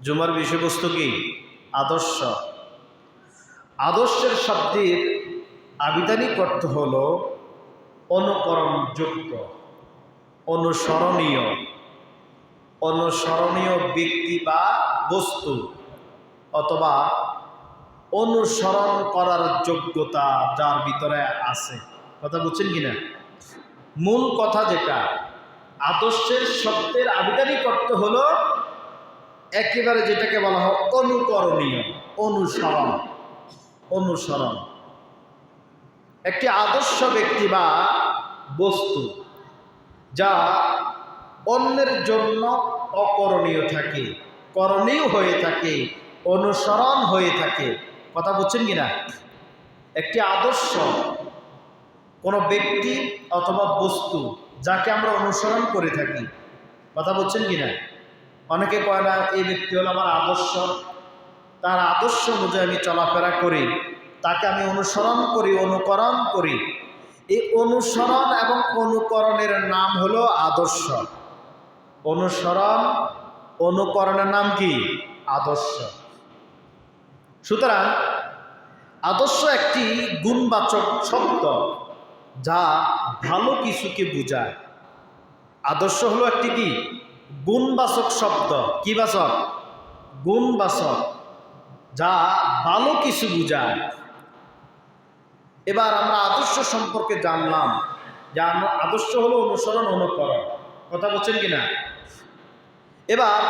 জুমার বিষয়বস্তু কি? আদর্শ। আদর্শের শব্দের আবিধানিক অর্থ হল অনুকরণযোগ্য, অনুসরণীয়, অনুসরণীয় ব্যক্তি বা বস্তু, অথবা অনুসরণ করার যোগ্যতা যার ভিতরে আছে। কথা বুঝছেন কিনা? মূল কথা যেটা, আদর্শের শব্দের আবিধানিক অর্থ হলো একেবারে যেটাকে বলা হয় অনুকরণীয়, অনুসরণ। অনুসরণ একটি আদর্শ ব্যক্তি বা বস্তু যা অন্যের জন্য অকরণীয় থাকে, করণীয় হয়ে থাকে, অনুসরণ হয়ে থাকে। কথা বুঝছেন কিনা? একটি আদর্শ কোনো ব্যক্তি অথবা বস্তু যাকে আমরা অনুসরণ করে থাকি। কথা বুঝছেন কিনা? অনেকে কয় না এই ব্যক্তি হলো আমার আদর্শ, তার আদর্শ অনুযায়ী আমি চলাফেরা করি, তাকে আমি অনুসরণ করি, অনুকরণ করি। এই অনুসরণ এবং অনুকরণের নাম হলো আদর্শ। অনুসরণ অনুকরণের নাম কি? আদর্শ। সুতরাং আদর্শ একটি গুণবাচক শব্দ যা ভালো কিছুকে বোঝায়। আদর্শ হলো একটি কি? গুণবাচক শব্দ। কি বাচক? গুণবাচক, যা ভালো কিছু বোঝায়। এবার আমরা আদর্শ সম্পর্কে জানলাম যে আদর্শ হলো অনুসরণ, অনুকরণ। কথা বলছেন কিনা? এবার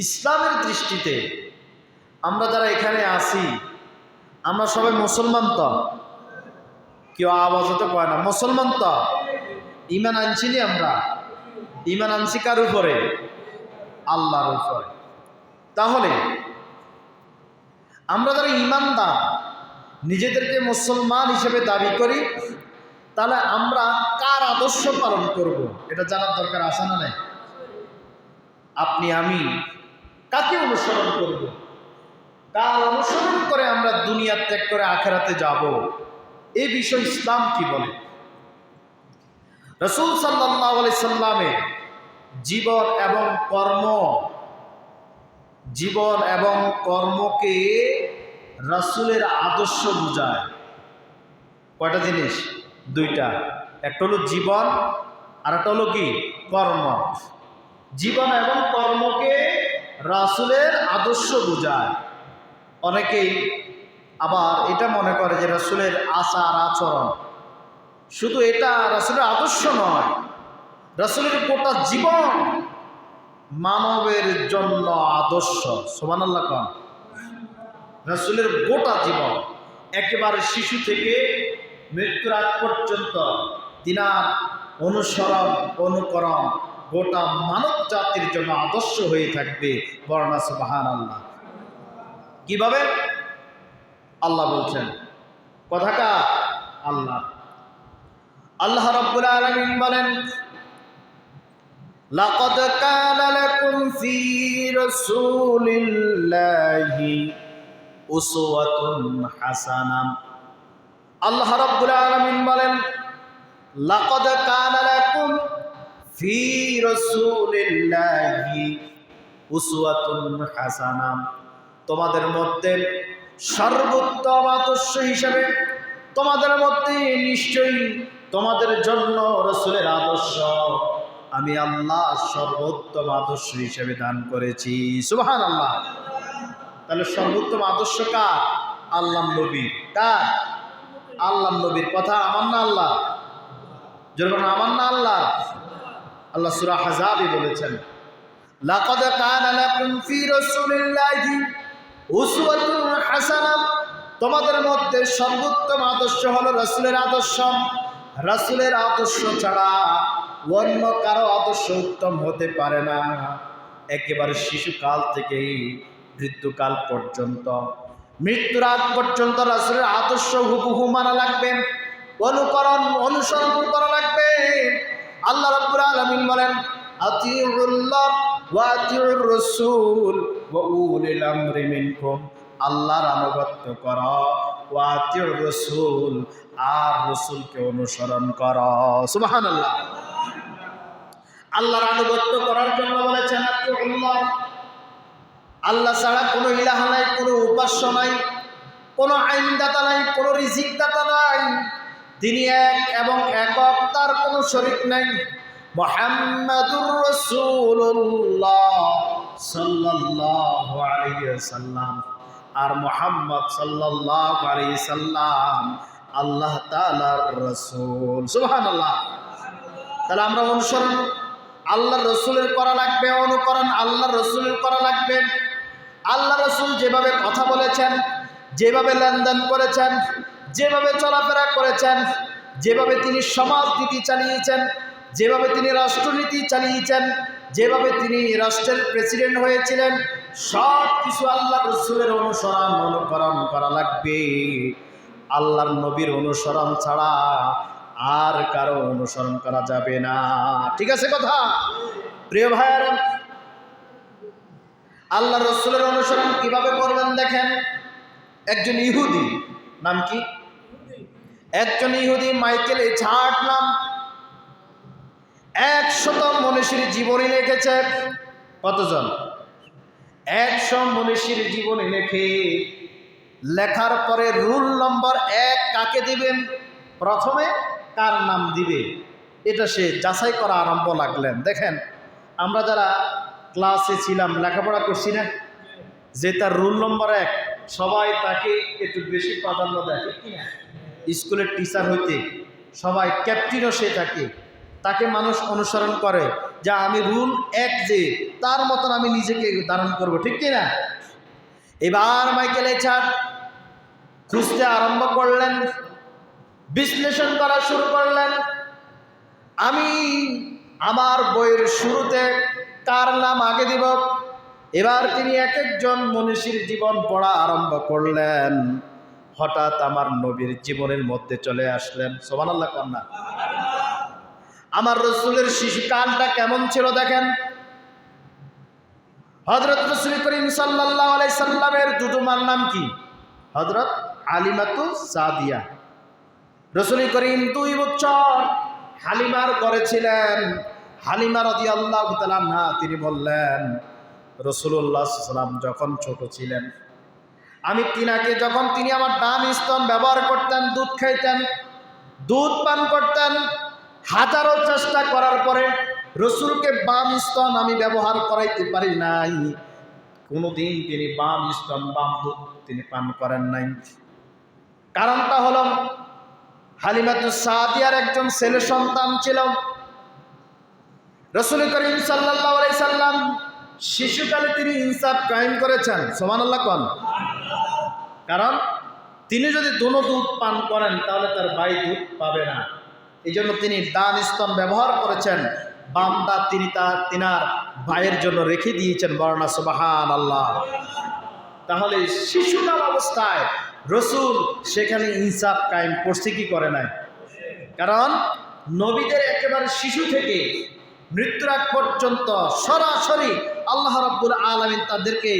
ইসলামের দৃষ্টিতে আমরা যারা এখানে আছি, আমরা সবাই মুসলমান তো? কেউ আওয়াজ হতে পারে না, মুসলমান তো? ইমান আনছি নি আমরা? ইমান আনছি কার উপরে? আল্লাহর উপরে। তাহলে আমরা যারা ইমানদার, নিজেদেরকে মুসলমান হিসেবে দাবি করি, তাহলে আমরা কার আদর্শ পালন করব এটা জানার দরকার আছে না নাই? আপনি আমি কাকে অনুসরণ করব? কার অনুসরণ করে আমরা দুনিয়া ত্যাগ করে আখিরাতে যাব? এই বিষয় ইসলাম কি বলে? রাসূল সাল্লাল্লাহু আলাইহি সাল্লামের জীবন এবং কর্ম, জীবন এবং কর্মকে রাসূলের আদর্শ বোঝায়। কয়টা জিনিস? দুইটা। একটা হলো জীবন, আর একটা হলো কি? কর্ম। জীবন এবং কর্মকে রাসূলের আদর্শ বোঝায়। অনেকেই আবার এটা মনে করে যে রাসূলের আচার আচরণ, শুধু এটা রাসূলের আদর্শ নয়, রাসূলের গোটা জীবন মানবের জন্য আদর্শ। সুবহানাল্লাহ কোন? রাসূলের গোটা জীবন একেবারে শিশু থেকে মৃত্যুর আগ পর্যন্ত তিনার অনুসরণ, অনুকরণ গোটা মানব জাতির জন্য আদর্শ হয়ে থাকবে। বর্ণনা সুবহানাল্লাহ। কিভাবে? আল্লাহ বলছেন, কথাটা আল্লাহ। আল্লাহ রাব্বুল আলামিন বলেন, লাকাদ কানা লাকুম ফি রাসূলিল্লাহি উসওয়াতুন হাসানাহ। আল্লাহ রাব্বুল আলামিন বলেন, লাকাদ কানা লাকুম ফি রাসূলিল্লাহি উসওয়াতুন হাসানাহ। তোমাদের মধ্যে সর্বোত্তম আদর্শ হিসেবে তোমাদের মধ্যে নিশ্চয়ই তোমাদের জন্য রাসূলের আদর্শ আমি আল্লাহ সর্বোত্তম আদর্শ হিসেবে দান করেছি। সুবহানাল্লাহ। তাহলে সর্বোত্তম আদর্শ কার? আল্লাহর নবীর। কার? আল্লাহর নবীর। কথা আমার না আল্লাহ? যেরকম আমার না আল্লাহ? আল্লাহ সূরা আহজাবে বলেছেন, লাকাদ কানা লাকুম ফি রাসূলিল্লাহি উসওয়াতুন হাসানাহ। তোমাদের মধ্যে সর্বোত্তম আদর্শ হলো রাসূলের আদর্শ। রাসূলের আদর্শ ছাড়া অন্য কারো আদর্শ উত্তম হতে পারে না। একেবারে শিশুকাল থেকে মৃত্যুকাল পর্যন্ত, মৃত্যুর আগ পর্যন্ত রাসূলের আদর্শ হুবহু মানা লাগবে, অনুকরণ অনুসরণ করা লাগবে। আল্লাহ রাব্বুল আলামিন বলেন, আতিউল্লাহ ওয়া আতিউর রাসূল ওয়া উলিল আমরি মিনকুম। আল্লাহর আনুগত্য করো, ওয়া আতিউর রাসূল, আর রাসূলকে অনুসরণ করো। সুবহানাল্লাহ। আল্লাহর আনুগত্য করার জন্য বলেছেন আতিউল্লাহ, আল্লাহ ছাড়া কোনো ইলাহা নাই, কোনো উপাস্য নাই, কোনো আইনদাতা নাই, কোনো রিজিকদাতা নাই। তিনি এক এবং একক, তার কোনো শরীক নাই। মুহাম্মাদুর রাসূলুল্লাহ সাল্লাল্লাহু আলাইহি ওয়াসাল্লাম। আর মুহাম্মদ সাল্লাল্লাহু আলাইহি সাল্লাম আল্লাহ তাআলার রাসূল। সুবহানাল্লাহ। তাহলে আমরা অনুসরণ আল্লাহর রাসূলের করা লাগবে, অনুকরণ আল্লাহর রাসূলের করা লাগবে। আল্লাহ রাসূল যেভাবে কথা বলেছেন, যেভাবে লেনদেন করেছেন, যেভাবে চলাফেরা করেছেন, যেভাবে তিনি সমাজনীতি চালিয়েছেন, যেভাবে তিনি রাষ্ট্রনীতি চালিয়েছেন, যেভাবে তিনি রাষ্ট্রের প্রেসিডেন্ট হয়েছিলেন, সব কিছু আল্লাহ রাসূলের অনুসরণ অনুকরণ করা লাগবে। আল্লাহর নবীর অনুসরণ ছাড়া আর কারো অনুসরণ করা যাবে না। ঠিক আছে কথা? প্রিয় ভাইয়েরা, আল্লাহ রাসূলের অনুসরণ কিভাবে করবেন দেখেন। একজন ইহুদি, নাম কি? একজন ইহুদি মাইকেল এইচহার্ট নাম, 100 মনীষীর জীবনী লিখেছে। কতজন? 100 মনীষীর জীবনী লেখে। লেখার পরে রুল নম্বর 1 কাকে দিবেন, প্রথমে কার নাম দিবে, এটা সে যাচাই করা আরম্ভ লাগলেন। দেখেন, আমরা যারা ক্লাসে ছিলাম, লেখাপড়া করছি না, যে তার রুল নম্বর 1, সবাই তাকে একটু বেশি প্রাধান্য দেয়, ঠিক কিনা? স্কুলের টিচার হইতে সবাই, ক্যাপ্টেনও সে থাকে, তাকে মানুষ অনুসরণ করে যে আমি রুল 1 যে তার মতন আমি নিজেকে ধারণ করব, ঠিক কিনা? এবার মাইকেল এইচহার্ট খুঁজতে আরম্ভ করলেন, বিশ্লেষণ করা শুরু করলেন। আমি আমার বইয়ের শুরুতে কার নাম আগে দিব। এবার তিনি এক একজন মনীষীর জীবন পড়া আরম্ভ করলেন। হঠাৎ আমার নবীর জীবনের মধ্যে চলে আসলেন। সুবহানাল্লাহ কন্যা। আমার রাসূলের শিশুকালটা কেমন ছিল দেখেন। হযরত রাসূল করিম সাল্লাল্লাহু আলাইহি সাল্লামের দুধুমার নাম কি? হযরত হালিমাতুস সাদিয়া। রাসূল করিম 2 বছর হালিমার ঘরে ছিলেন। হালিমা রাদিয়াল্লাহু তাআলা আনহা তিনি বললেন, রাসূলুল্লাহ সাল্লাল্লাহু আলাইহি ওয়াসাল্লাম যখন ছোট ছিলেন, আমি তিনাকে যখন তিনি আমার ডান স্তন ব্যবহার করতেন, দুধ খাইতেন, দুধ পান করতেন, হাজারো চেষ্টা করার পরে রাসূলকে বাম স্তন আমি ব্যবহার করাইতে পারি নাই। কোনোদিন তিনি বাম স্তন, বাম দুধ তিনি পান করেন নাই। কারণটা হলো হালিমাতুস সাদিয়ার একজন ছেলে সন্তান ছিল। রাসূল করিম সাল্লাল্লাহু আলাইহি সাল্লাম শিশুকালে তিনি ইনসাফ কায়েম করেছেন। সুবহানাল্লাহ কোন। কারণ তিনি যদি দোনো দুধ পান করেন তাহলে তার ভাই দুধ পাবে না। এই জন্য তিনি ডান স্তন ব্যবহার করেছেন, বামটা তিনি তিনার ভাইয়ের জন্য রেখে দিয়েছেন। বর্ণনা সুবহানাল্লাহ। তাহলে শিশুকাল অবস্থায় রাসূল সেখানে ইনসাফ কায়েম করছে কি করে নাই? কারণ নবীদের একেবারে শিশু থেকে মৃত্যুর আগ পর্যন্ত সরাসরি আল্লাহ রাব্বুল আলামিন তাদেরকে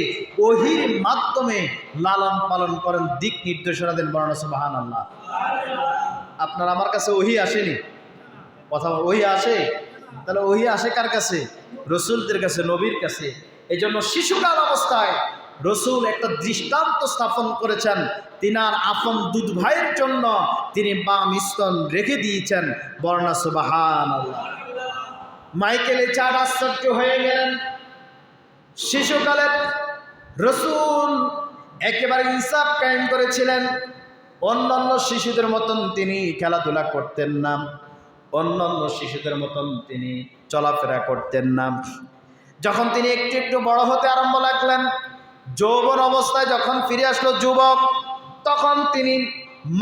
ওহীর মাধ্যমে লালন পালন করেন, দিক নির্দেশনা দেন। বর্ণনা সুবহানাল্লাহ। আপনার আমার কাছে ওহী আসেনি, কথা ওহী আসে, তাহলে ওহী আসে কার কাছে? রাসূলদের কাছে, নবীর কাছে। এই জন্য শিশুকাল অবস্থায় রাসূল একটা দৃষ্টান্ত স্থাপন করেছেন। তিনার আপন দুধ ভাইয়ের জন্য তিনি বাম স্তন রেখে দিয়েছেন। বর্ণনা সুবহানাল্লাহ। মাইকেল এইচহার্ট আশ্চর্য হয়ে গেলেন। শিশুকালে রাসূল একেবারে ইনসাফ কায়েম করেছিলেন। অন্যান্য শিশুদের মতন তিনি খেলাধুলা করতেন না, অন্যান্য শিশুদের মতন তিনি চলাফেরা করতেন না। যখন তিনি একটু একটু বড় হতে আরম্ভ লাগলেন, যৌবন অবস্থায় যখন ফিরে আসলো যুবক, তখন তিনি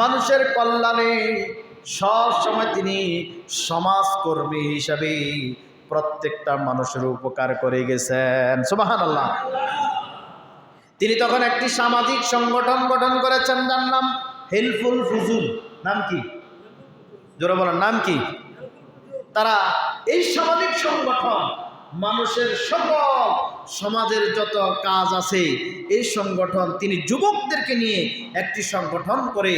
মানুষের কল্যাণে সব সময় তিনি সমাজকর্মী হিসাবে প্রত্যেকটা মানুষের উপকার করে গেছেন। সুবহানাল্লাহ। তিনি তখন একটি সামাজিক সংগঠন গঠন করেছেন, যার নাম হেল্পফুল ফুজুল। নাম কি? জোরে বলেন, নাম কি? তারা এই সামাজিক সংগঠন মানুষের সকল সমাজের যত কাজ আছে এই সংগঠন তিনি যুবকদেরকে নিয়ে একটি সংগঠন করে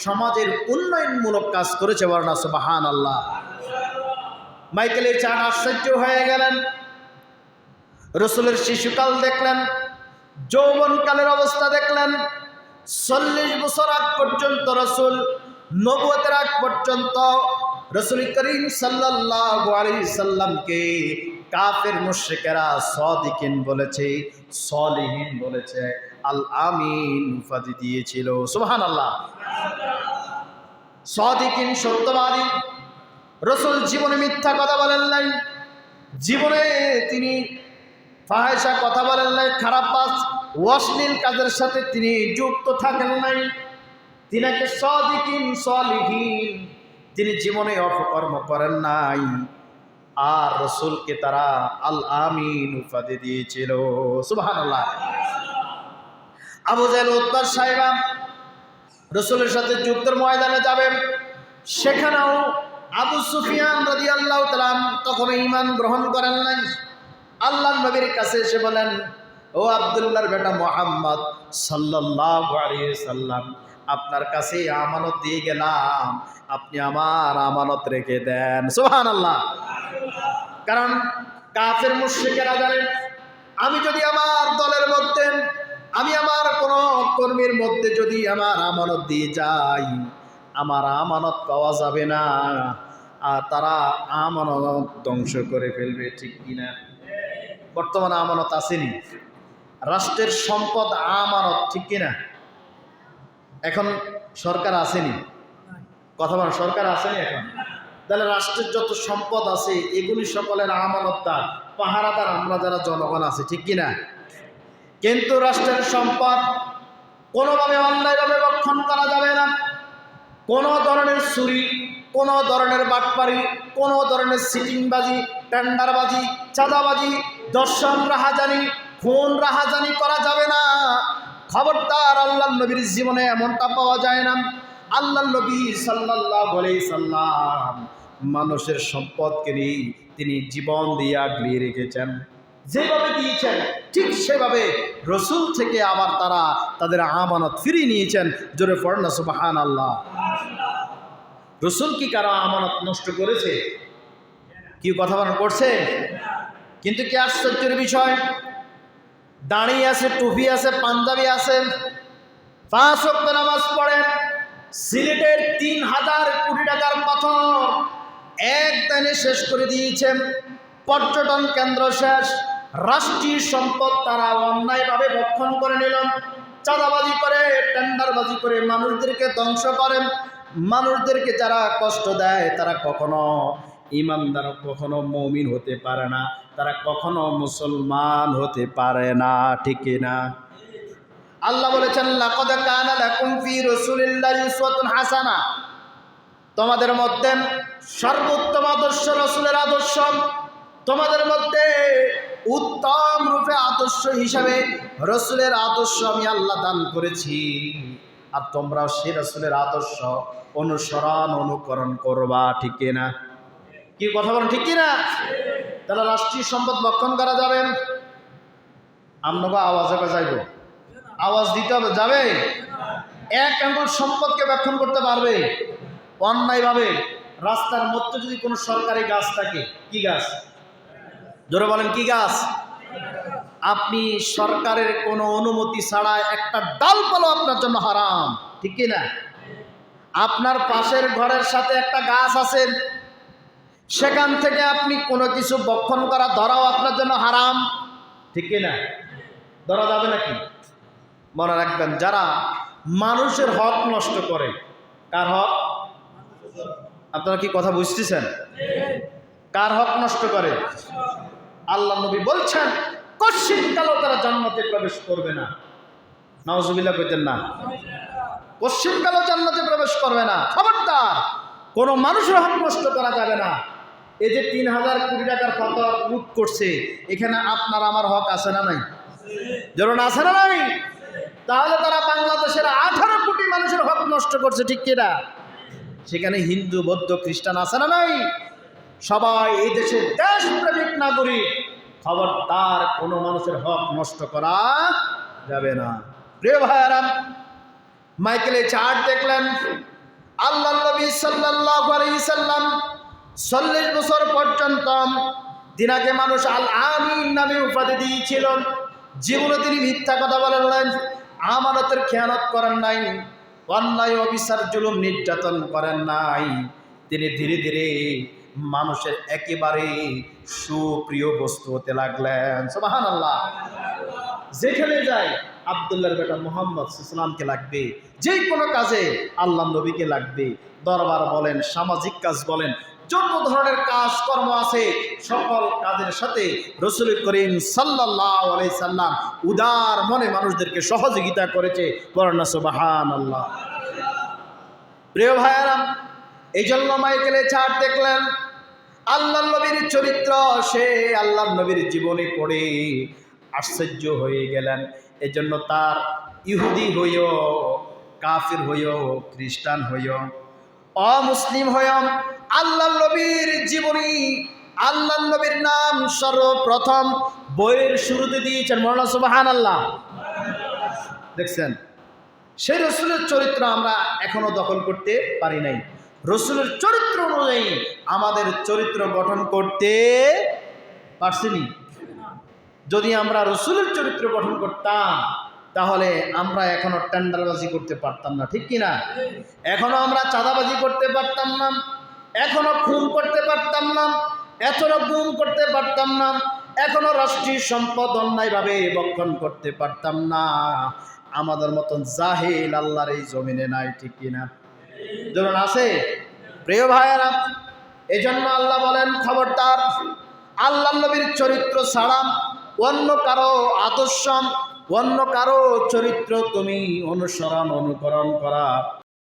সমাজের উন্নয়নমূলক কাজ করেছে। বর্ণনা সুবহানাল্লাহ। মাইকেল এইচহার্ট আশ্চর্য হয়ে গেলেন। রাসূলের শিশুকাল দেখলেন, যৌবনকালের অবস্থা দেখলেন। 40 বছর আগ পর্যন্ত রাসূল নবুয়তের আগ পর্যন্ত রাসূল করিম সাল্লাল্লাহু আলাইহি সাল্লামকে কাফের মুশরিকেরা সাদিকিন বলেছে, সলিহিন বলেছে, আল আমিন উপাধি দিয়েছিল। সুবহানাল্লাহ। সাদিকিন সত্যবাদী। রাসূল জীবনে মিথ্যা কথা বলেন নাই, জীবনে তিনি ফাহিশা কথা বলেন নাই, খারাপ কাজ অশ্লীল কাজের সাথে তিনি যুক্ত থাকেন নাই। তিনাকে সাদিকিন সলিহিন, তিনি জীবনে অপকর্ম করেন নাই। আর রাসূলকে তারা আল আমিন উপাধি দিয়েছিল। সুবহানাল্লাহ। আবু জাহেল উতবা সাইবা রাসূলের সাথে যুদ্ধের ময়দানে যাবেন, সেখানেও আবু সুফিয়ান রাদিয়াল্লাহু তাআলা তখন ঈমান গ্রহণ করেন নাই। আল্লাহর নবীর কাছে এসে বলেন, ও আব্দুল্লাহর বেটা মুহাম্মদ সাল্লাল্লাহু আলাইহি সাল্লাম, আপনার কাছে আমানত দিয়ে গেলাম, আপনি আমার আমানত রেখে দেন। সুবহানাল্লাহ। কারণ কাফের মুশরিকেরা জানেন, আমি যদি আমার দলের মধ্যে, আমি আমার কোনো কর্মীর মধ্যে যদি আমার আমানত দিয়ে যাই, আমার আমানত পাওয়া যাবে না, আর তারা আমানত ধ্বংস করে ফেলবে। ঠিক কিনা? বর্তমানে আমানত আসেনি, রাষ্ট্রের সম্পদ আমানত, ঠিক কিনা? এখন সরকার আসেনি, কথা বলেন, সরকার আসেনি এখন। তাহলে রাষ্ট্রের যত সম্পদ আছে এগুলি সকলের আমানতদার, পাহারাদার আমরা যারা জনগণ আছে, ঠিক কিনা? কিন্তু রাষ্ট্রের সম্পদ কোনোভাবে অন্যায়ভাবে রক্ষণ করা যাবে না। কোনো ধরনের চুরি, কোনো ধরনের বাটপারি, কোনো ধরনের সিটিংবাজি, টেন্ডারবাজি, চাঁদাবাজি, দর্শন রাহাজানি, খুন রাহাজানি করা যাবে না। খবরদার, আল্লাহর নবীর জীবনে এমনটা পাওয়া যায় না। আল্লাহর নবী সাল্লাল্লাহু আলাইহি সাল্লাম মানুষের সম্পদকে নিয়ে তিনি জীবন দিয়ে আগলিয়ে রেখেছেন। যেভাবে দিয়েছেন ঠিক সেভাবে রসুল থেকে আবার তারা তাদের আমানত ফিরিয়ে নিয়েছেন। জোরে পড়েন না সুবহানাল্লাহ। রসুল কি কারো আমানত নষ্ট করেছে? কি কথা বলেন, করছে? কিন্তু কি আশ্চর্যের বিষয়, দাঁড়িয়ে আছে, টুপি আছে, পাঞ্জাবি আছে, 5 ওয়াক্ত নামাজ পড়েন, সিলেটের 3000 কোটি টাকার পাথর একদিনে শেষ করে দিয়েছেন, পর্যটন কেন্দ্র শেষ, রাষ্ট্রীয় সম্পদ তারা অন্যায়ভাবে ভক্ষণ করে নিল, চাঁদাবাজি করে, টেন্ডারবাজি করে মানুষদেরকে ধ্বংস করেন। মানুষদেরকে যারা কষ্ট দেয় তারা কখনো ইমানদার, কখনো মুমিন হতে পারে না, তারা কখনো মুসলমান হতে পারে না। ঠিক না? আল্লাহ বলেছেন, লাকাদ কানা লাকুম ফি রাসূলিল্লাহি উসওয়াতুন হাসানাহ, তোমাদের মধ্যে সর্বোত্তম আদর্শ রাসূলের আদর্শ, তোমাদের মধ্যে উত্তম রূপে আদর্শ হিসাবে রাসূলের আদর্শ আমি আল্লাহ দান করেছি, আর তোমরাও সেই রাসূলের আদর্শ অনুসরণ অনুকরণ করবা। ঠিক না? কি কথা বলেন, ঠিক কিনা? তাহলে রাষ্ট্রীয় সম্পদ ভক্ষণ করা যাবে? আমরা আওয়াজে যাইব, আওয়াজ দিতে হবে, যাবে? এক আঙ্গুল সম্পদকে ভক্ষণ করতে পারবে অন্যায়ভাবে? রাস্তার মধ্যে যদি কোনো সরকারি গাছ থাকে, কি গাছ? জোরে বলেন, কি গাছ? আপনি সরকারের কোনো অনুমতি ছাড়া একটা ডালপালা আপনার জন্য হারাম। ঠিক কিনা? আপনার পাশের ঘরের সাথে একটা গাছ আছে, সেখান থেকে আপনি কোনো কিছু ভক্ষণ করা, ধরাও আপনার জন্য হারাম। ঠিক কিনা? ধরা যাবে নাকি? মনে রাখবেন, যারা মানুষের হক নষ্ট করে, কার হক? আপনারা কি কথা বুঝতেছেন? কার হক নষ্ট করে? আল্লাহ নবী বলছেন, কশ্চিনকালেও তারা জান্নাতে প্রবেশ করবে না। নাউজুবিল্লাহ কইতেন না? কশ্চিনকালেও জান্নাতে প্রবেশ করবে না। খবরদার, কোনো মানুষের হক নষ্ট করা যাবে না। এই যে 3000 কোটি টাকার ফতোয়া লুট করছে, এখানে আপনার আমার হক আছে না নাই? যেমন আছে না নাই? তাহলে তারা বাংলাদেশের 18 কোটি মানুষের হক নষ্ট করছে। ঠিক কিনা? সেখানে হিন্দু, বৌদ্ধ, খ্রিস্টান আছে না নাই? সবাই এই দেশের দেশপ্রেমিক নাগরিক। খবরদার, কোনো মানুষের হক নষ্ট করা যাবে না। প্রিয় ভাইয়েরা, মাইকেলে চার্ট দেখলেন, আল্লাহ নবী সাল্লাল্লাহু আলাইহি সাল্লাম 40 বছর পর্যন্ত তিনাকে মানুষ আল আমিন নামে উপাধি দিয়েছিল। জীবনে তিনি মিথ্যা কথা বলেন নাই, আমানতের খেয়ানত করেন নাই, অন্যায় অবিচার জুলুম নির্যাতন করেন নাই। তিনি ধীরে ধীরে মানুষের একেবারে সুপ্রিয় বস্তু হতে লাগলেন। সুবহানাল্লাহ। যেখানে যায় আব্দুল্লাহর বেটা মুহাম্মদ সাল্লামকে লাগবে, যে কোনো কাজে আল্লাহ নবীকে লাগবে। দরবার বলেন, সামাজিক কাজ বলেন, যত ধরনের কাজকর্ম আছে সকল কাজের সাথে রাসূল করিম সাল্লাল্লাহু আলাইহি সাল্লাম উদার মনে মানুষদেরকে সহযোগিতা করেছে। বলেন না সুবহানাল্লাহ। প্রিয় ভাইয়েরা, এই জন্য মাইকেলে ছাড় দেখলেন আল্লাহ নবীর চরিত্র, সে আল্লাহ নবীর জীবনী পড়ে আশ্চর্য হয়ে গেলেন। এজন্য তার ইহুদি হইও, কাফির হইও, খ্রিস্টান হইও, অমুসলিম হইও, আল্লাহ নবীর জীবনী, আল্লাহ নবীর নাম সর্বপ্রথম বইয়ের শুরুতে দিয়েছেন। মওলানা সুবহানাল্লাহ। দেখছেন, সেই রসুলের চরিত্র আমরা এখনো দখল করতে পারি নাই। রসুলের চরিত্র অনুযায়ী আমাদের চরিত্র গঠন করতে পারছিনি। যদি আমরা রসুলের চরিত্র গঠন করতাম তাহলে আমরা এখনো টেন্ডারবাজি করতে পারতাম না, ঠিক কিনা? এখনো আমরা চাঁদাবাজি করতে পারতাম না, এখনো খুন করতে পারতাম না, এখনো গুম করতে পারতাম না, এখনো রাষ্ট্রীয় সম্পদ অন্যায়ভাবে বক্ষণ করতে পারতাম না। আমাদের মতন জাহিল আল্লাহর এই জমিনে নাই, ঠিক কিনা? যেমন আছে। প্রিয় ভাইয়েরা, এই জন্য আল্লাহ বলেন, খবরদার আল্লাহ নবীর চরিত্র ছাড়া অন্য কারো আদর্শ, অন্য কারো চরিত্র তুমি অনুসরণ অনুকরণ করা